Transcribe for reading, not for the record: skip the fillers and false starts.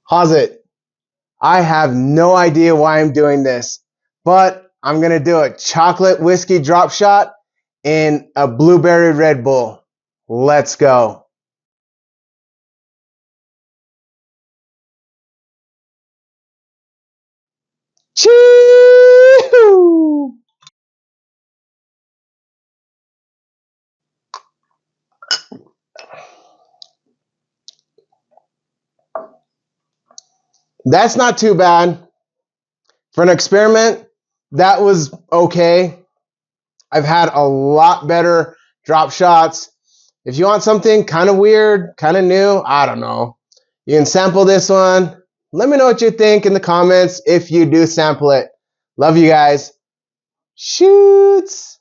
Pause it. I have no idea why I'm doing this, but I'm going to do a chocolate whiskey drop shot in a blueberry Red Bull. Let's go. Chee-hoo! That's not too bad. For an experiment, that was okay. I've had a lot better drop shots. If you want something kind of weird, kind of new, I don't know, you can sample this one. Let me know what you think in the comments if you do sample it. Love you guys. Shoots.